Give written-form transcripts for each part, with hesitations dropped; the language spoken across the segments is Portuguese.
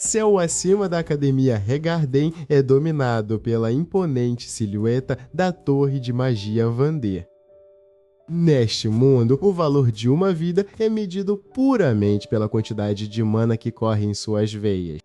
Céu acima da Academia Regarden é dominado pela imponente silhueta da Torre de Magia Vander. Neste mundo, o valor de uma vida é medido puramente pela quantidade de mana que corre em suas veias.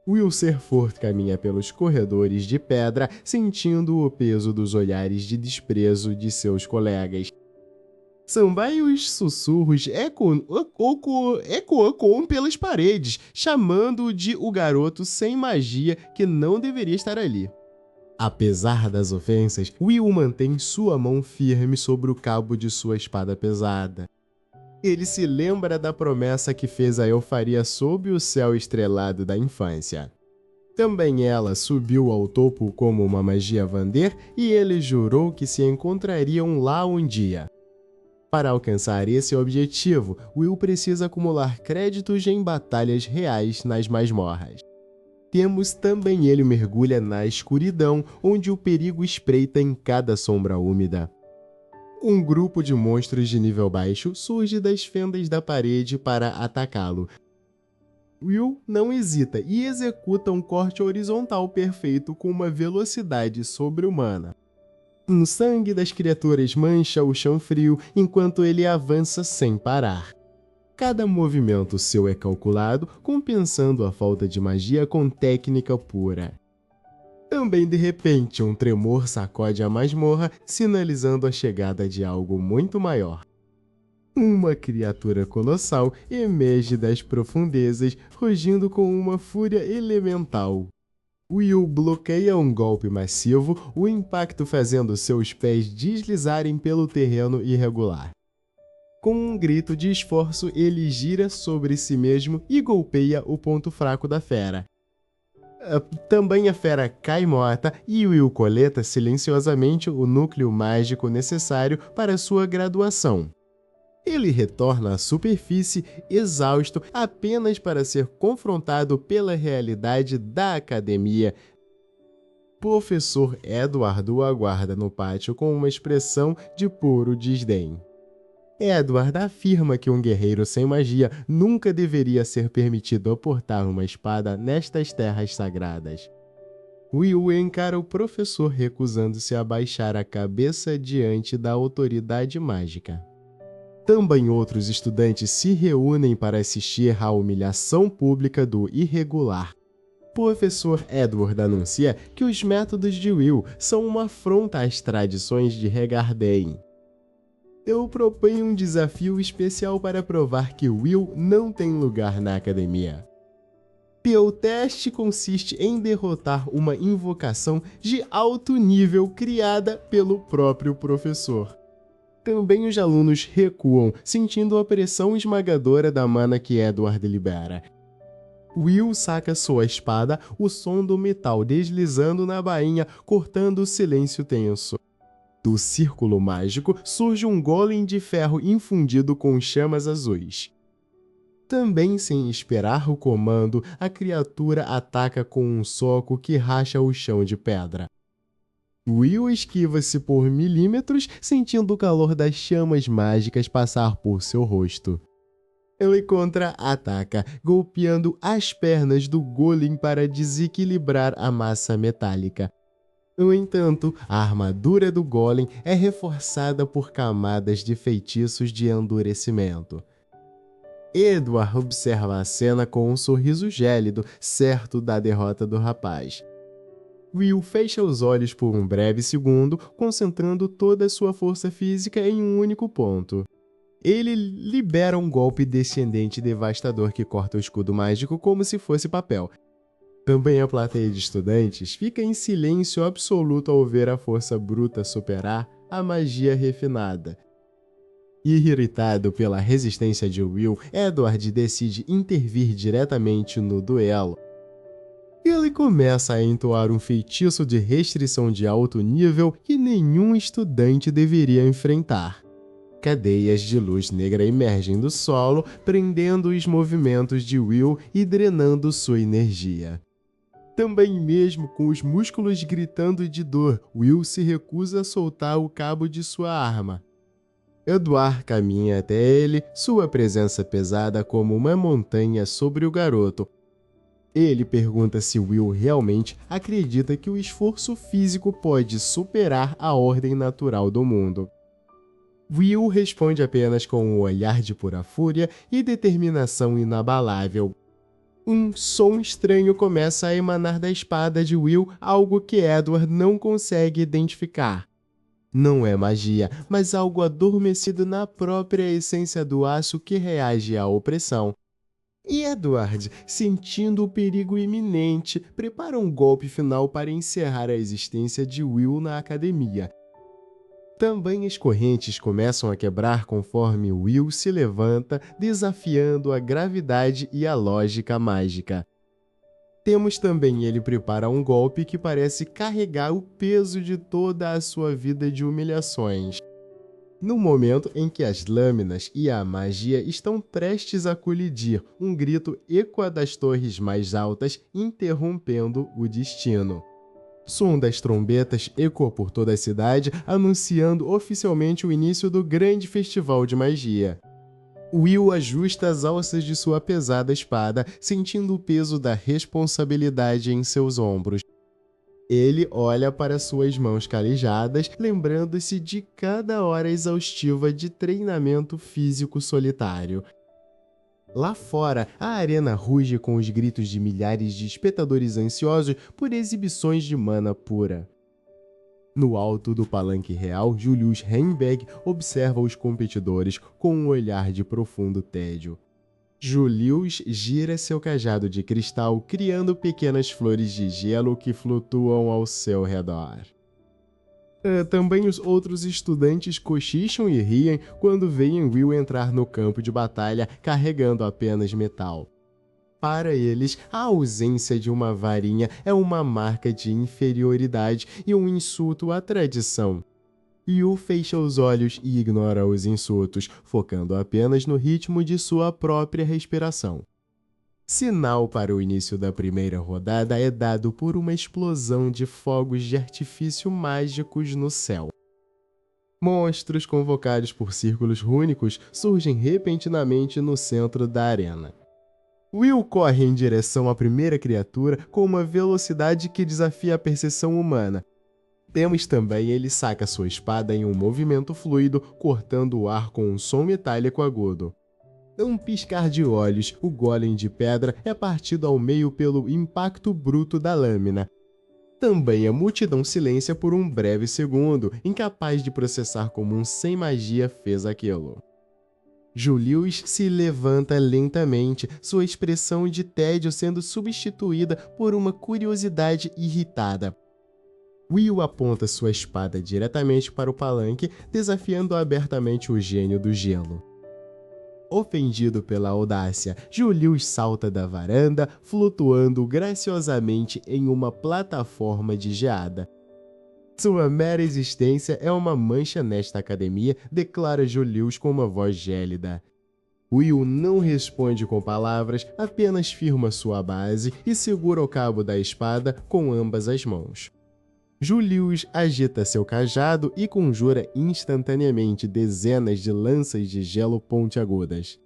Wilserford caminha pelos corredores de pedra, sentindo o peso dos olhares de desprezo de seus colegas. Sambaios sussurros ecoam pelas paredes, chamando-o de o garoto sem magia que não deveria estar ali. Apesar das ofensas, Will mantém sua mão firme sobre o cabo de sua espada pesada. Ele se lembra da promessa que fez a Elfaria sob o céu estrelado da infância. Também ela subiu ao topo como uma magia Vander e ele jurou que se encontrariam lá um dia. Para alcançar esse objetivo, Will precisa acumular créditos em batalhas reais nas masmorras. Temos também ele mergulha na escuridão, onde o perigo espreita em cada sombra úmida. Um grupo de monstros de nível baixo surge das fendas da parede para atacá-lo. Will não hesita e executa um corte horizontal perfeito com uma velocidade sobre-humana. O sangue das criaturas mancha o chão frio enquanto ele avança sem parar. Cada movimento seu é calculado, compensando a falta de magia com técnica pura. Também de repente, um tremor sacode a masmorra, sinalizando a chegada de algo muito maior. Uma criatura colossal emerge das profundezas, rugindo com uma fúria elemental. Will bloqueia um golpe massivo, o impacto fazendo seus pés deslizarem pelo terreno irregular. Com um grito de esforço, ele gira sobre si mesmo e golpeia o ponto fraco da fera. Também a fera cai morta e Will coleta silenciosamente o núcleo mágico necessário para sua graduação. Ele retorna à superfície, exausto, apenas para ser confrontado pela realidade da academia. Professor Edward o aguarda no pátio com uma expressão de puro desdém. Edward afirma que um guerreiro sem magia nunca deveria ser permitido portar uma espada nestas terras sagradas. Will encara o professor recusando-se a baixar a cabeça diante da autoridade mágica. Também outros estudantes se reúnem para assistir à humilhação pública do irregular. Professor Edward anuncia que os métodos de Will são uma afronta às tradições de Regarden. Eu proponho um desafio especial para provar que Will não tem lugar na academia. O teste consiste em derrotar uma invocação de alto nível criada pelo próprio professor. Também os alunos recuam, sentindo a pressão esmagadora da mana que Edward libera. Will saca sua espada, o som do metal deslizando na bainha, cortando o silêncio tenso. Do círculo mágico surge um golem de ferro infundido com chamas azuis. Também sem esperar o comando, a criatura ataca com um soco que racha o chão de pedra. Will esquiva-se por milímetros, sentindo o calor das chamas mágicas passar por seu rosto. Ele contra-ataca, golpeando as pernas do golem para desequilibrar a massa metálica. No entanto, a armadura do golem é reforçada por camadas de feitiços de endurecimento. Edward observa a cena com um sorriso gélido, certo da derrota do rapaz. Will fecha os olhos por um breve segundo, concentrando toda sua força física em um único ponto. Ele libera um golpe descendente devastador que corta o escudo mágico como se fosse papel. Também a plateia de estudantes fica em silêncio absoluto ao ver a força bruta superar a magia refinada. Irritado pela resistência de Will, Edward decide intervir diretamente no duelo. Ele começa a entoar um feitiço de restrição de alto nível que nenhum estudante deveria enfrentar. Cadeias de luz negra emergem do solo, prendendo os movimentos de Will e drenando sua energia. Também mesmo com os músculos gritando de dor, Will se recusa a soltar o cabo de sua arma. Edward caminha até ele, sua presença pesada como uma montanha sobre o garoto. Ele pergunta se Will realmente acredita que o esforço físico pode superar a ordem natural do mundo. Will responde apenas com um olhar de pura fúria e determinação inabalável. Um som estranho começa a emanar da espada de Will, algo que Edward não consegue identificar. Não é magia, mas algo adormecido na própria essência do aço que reage à opressão. E Edward, sentindo o perigo iminente, prepara um golpe final para encerrar a existência de Will na academia. Também as correntes começam a quebrar conforme Will se levanta, desafiando a gravidade e a lógica mágica. Temos também ele prepara um golpe que parece carregar o peso de toda a sua vida de humilhações. No momento em que as lâminas e a magia estão prestes a colidir, um grito ecoa das torres mais altas, interrompendo o destino. Som das trombetas ecoa por toda a cidade, anunciando oficialmente o início do grande festival de magia. Will ajusta as alças de sua pesada espada, sentindo o peso da responsabilidade em seus ombros. Ele olha para suas mãos calejadas, lembrando-se de cada hora exaustiva de treinamento físico solitário. Lá fora, a arena ruge com os gritos de milhares de espectadores ansiosos por exibições de mana pura. No alto do palanque real, Julius Heimberg observa os competidores com um olhar de profundo tédio. Julius gira seu cajado de cristal, criando pequenas flores de gelo que flutuam ao seu redor. Também os outros estudantes cochicham e riem quando veem Will entrar no campo de batalha carregando apenas metal. Para eles, a ausência de uma varinha é uma marca de inferioridade e um insulto à tradição. Yu fecha os olhos e ignora os insultos, focando apenas no ritmo de sua própria respiração. Sinal para o início da primeira rodada é dado por uma explosão de fogos de artifício mágicos no céu. Monstros convocados por círculos rúnicos surgem repentinamente no centro da arena. Will corre em direção à primeira criatura com uma velocidade que desafia a percepção humana. Temos também ele saca sua espada em um movimento fluido, cortando o ar com um som metálico agudo. Num piscar de olhos, o golem de pedra é partido ao meio pelo impacto bruto da lâmina. Também a multidão silencia por um breve segundo, incapaz de processar como um sem magia fez aquilo. Julius se levanta lentamente, sua expressão de tédio sendo substituída por uma curiosidade irritada. Will aponta sua espada diretamente para o palanque, desafiando abertamente o gênio do gelo. Ofendido pela audácia, Julius salta da varanda, flutuando graciosamente em uma plataforma de geada. Sua mera existência é uma mancha nesta academia, declara Julius com uma voz gélida. Will não responde com palavras, apenas firma sua base e segura o cabo da espada com ambas as mãos. Julius agita seu cajado e conjura instantaneamente dezenas de lanças de gelo pontiagudas.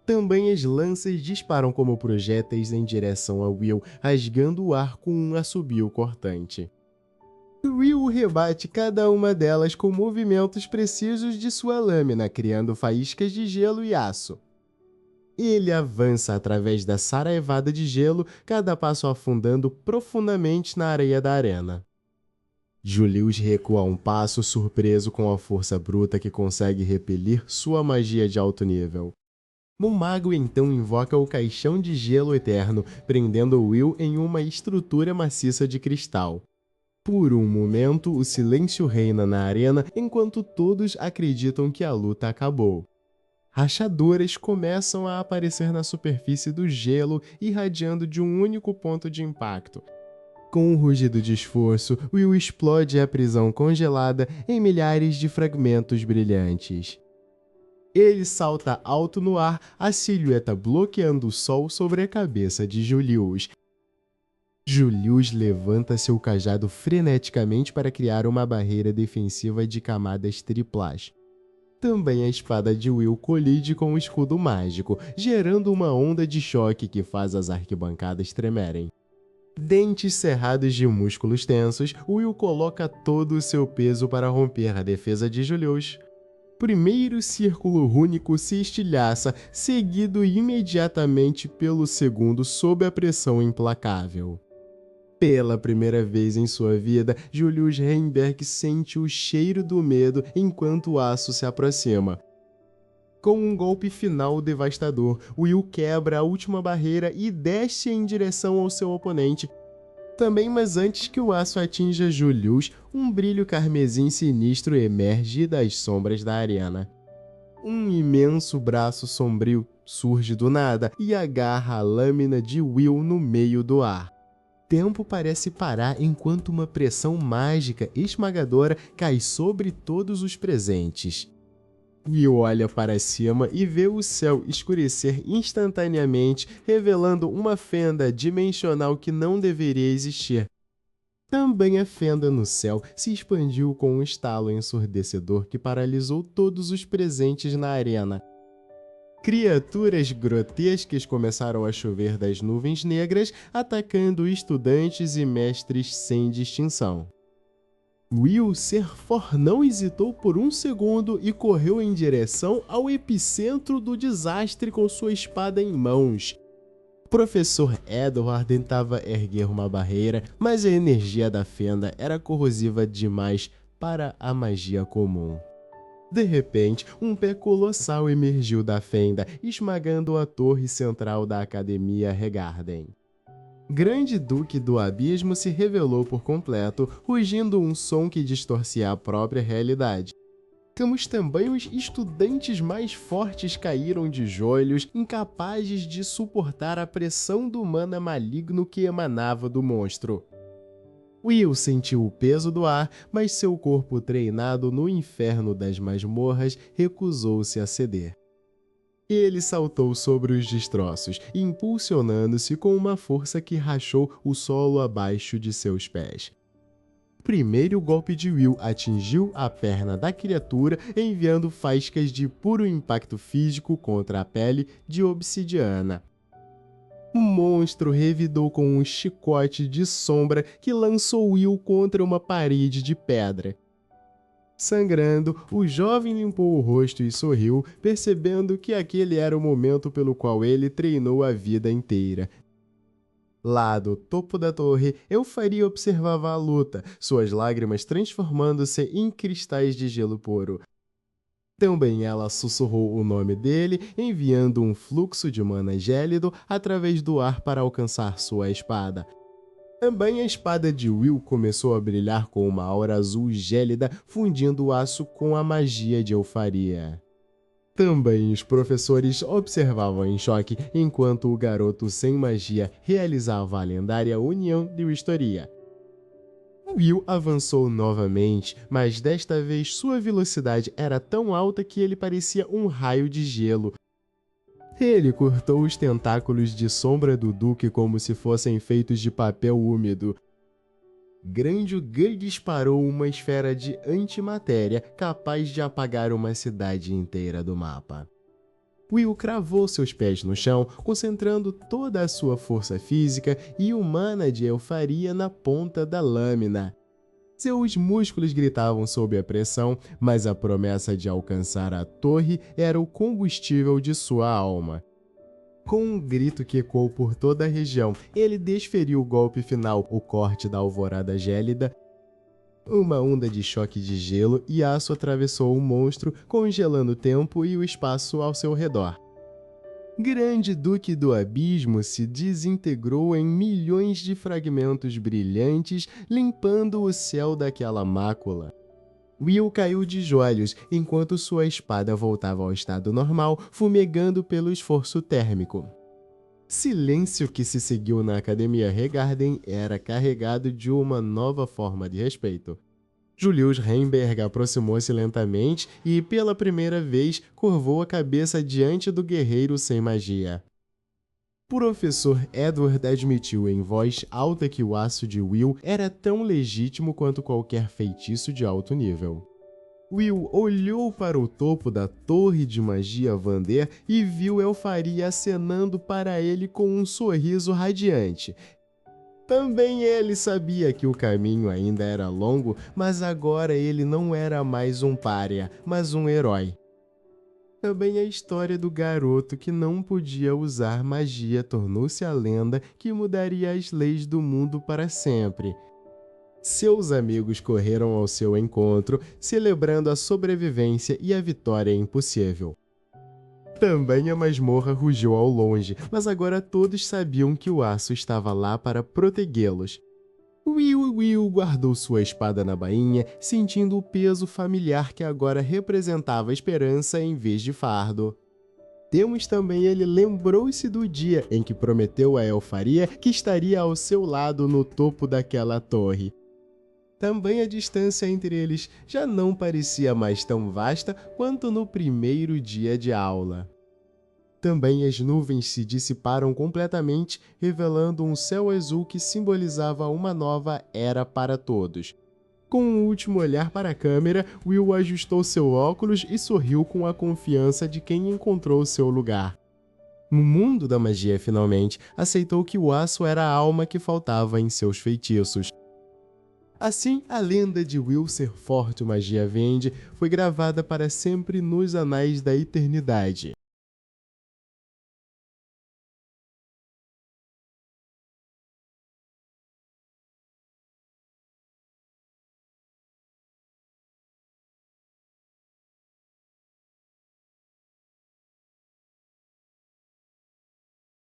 Também as lanças disparam como projéteis em direção a Will, rasgando o ar com um assobio cortante. Will rebate cada uma delas com movimentos precisos de sua lâmina, criando faíscas de gelo e aço. Ele avança através da saraivada de gelo, cada passo afundando profundamente na areia da arena. Julius recua um passo, surpreso com a força bruta que consegue repelir sua magia de alto nível. Um mago então invoca o caixão de gelo eterno, prendendo Will em uma estrutura maciça de cristal. Por um momento, o silêncio reina na arena enquanto todos acreditam que a luta acabou. Rachaduras começam a aparecer na superfície do gelo, irradiando de um único ponto de impacto. Com um rugido de esforço, Will explode a prisão congelada em milhares de fragmentos brilhantes. Ele salta alto no ar, a silhueta bloqueando o sol sobre a cabeça de Julius. Julius levanta seu cajado freneticamente para criar uma barreira defensiva de camadas triplas. Também a espada de Will colide com o escudo mágico, gerando uma onda de choque que faz as arquibancadas tremerem. Dentes cerrados de músculos tensos, Will coloca todo o seu peso para romper a defesa de Julius. Primeiro círculo rúnico se estilhaça, seguido imediatamente pelo segundo sob a pressão implacável. Pela primeira vez em sua vida, Julius Heimberg sente o cheiro do medo enquanto o aço se aproxima. Com um golpe final devastador, Will quebra a última barreira e desce em direção ao seu oponente. Também, mas antes que o aço atinja Julius, um brilho carmesim sinistro emerge das sombras da arena. Um imenso braço sombrio surge do nada e agarra a lâmina de Will no meio do ar. Tempo parece parar enquanto uma pressão mágica esmagadora cai sobre todos os presentes. Will olha para cima e vê o céu escurecer instantaneamente, revelando uma fenda dimensional que não deveria existir. Também a fenda no céu se expandiu com um estalo ensurdecedor que paralisou todos os presentes na arena. Criaturas grotescas começaram a chover das nuvens negras, atacando estudantes e mestres sem distinção. Will Serfor não hesitou por um segundo e correu em direção ao epicentro do desastre com sua espada em mãos. Professor Edward tentava erguer uma barreira, mas a energia da fenda era corrosiva demais para a magia comum. De repente, um pé colossal emergiu da fenda, esmagando a torre central da Academia Regarden. Grande Duque do Abismo se revelou por completo, rugindo um som que distorcia a própria realidade. Mas também os estudantes mais fortes caíram de joelhos, incapazes de suportar a pressão do mana maligno que emanava do monstro. Will sentiu o peso do ar, mas seu corpo treinado no inferno das masmorras recusou-se a ceder. Ele saltou sobre os destroços, impulsionando-se com uma força que rachou o solo abaixo de seus pés. Primeiro golpe de Will atingiu a perna da criatura, enviando faíscas de puro impacto físico contra a pele de obsidiana. O monstro revidou com um chicote de sombra que lançou Will contra uma parede de pedra. Sangrando, o jovem limpou o rosto e sorriu, percebendo que aquele era o momento pelo qual ele treinou a vida inteira. Lá do topo da torre, Elfaria observava a luta, suas lágrimas transformando-se em cristais de gelo puro. Também ela sussurrou o nome dele, enviando um fluxo de mana gélido através do ar para alcançar sua espada. Também a espada de Will começou a brilhar com uma aura azul gélida, fundindo o aço com a magia de Elfaria. Também os professores observavam em choque enquanto o garoto sem magia realizava a lendária união de Wistoria. Will avançou novamente, mas desta vez sua velocidade era tão alta que ele parecia um raio de gelo. Ele cortou os tentáculos de sombra do Duque como se fossem feitos de papel úmido. Grande disparou uma esfera de antimatéria capaz de apagar uma cidade inteira do mapa. Will cravou seus pés no chão, concentrando toda a sua força física e humana de Elfaria na ponta da lâmina. Seus músculos gritavam sob a pressão, mas a promessa de alcançar a torre era o combustível de sua alma. Com um grito que ecoou por toda a região, ele desferiu o golpe final, o corte da alvorada gélida. Uma onda de choque de gelo e aço atravessou o monstro, congelando o tempo e o espaço ao seu redor. Grande Duque do Abismo se desintegrou em milhões de fragmentos brilhantes, limpando o céu daquela mácula. Will caiu de joelhos enquanto sua espada voltava ao estado normal, fumegando pelo esforço térmico. Silêncio que se seguiu na Academia Regarden era carregado de uma nova forma de respeito. Julius Heimberg aproximou-se lentamente e, pela primeira vez, curvou a cabeça diante do guerreiro sem magia. Professor Edward admitiu em voz alta que o aço de Will era tão legítimo quanto qualquer feitiço de alto nível. Will olhou para o topo da torre de magia Vander e viu Elfaria acenando para ele com um sorriso radiante. Também ele sabia que o caminho ainda era longo, mas agora ele não era mais um pária, mas um herói. Também a história do garoto que não podia usar magia tornou-se a lenda que mudaria as leis do mundo para sempre. Seus amigos correram ao seu encontro, celebrando a sobrevivência e a vitória impossível. Também a masmorra rugiu ao longe, mas agora todos sabiam que o aço estava lá para protegê-los. Will guardou sua espada na bainha, sentindo o peso familiar que agora representava esperança em vez de fardo. Também ele lembrou-se do dia em que prometeu a Elfaria que estaria ao seu lado no topo daquela torre. Também a distância entre eles já não parecia mais tão vasta quanto no primeiro dia de aula. Também as nuvens se dissiparam completamente, revelando um céu azul que simbolizava uma nova era para todos. Com um último olhar para a câmera, Will ajustou seu óculos e sorriu com a confiança de quem encontrou seu lugar. No mundo da magia, finalmente, aceitou que o aço era a alma que faltava em seus feitiços. Assim, a lenda de Will ser forte magia vende foi gravada para sempre nos anais da eternidade.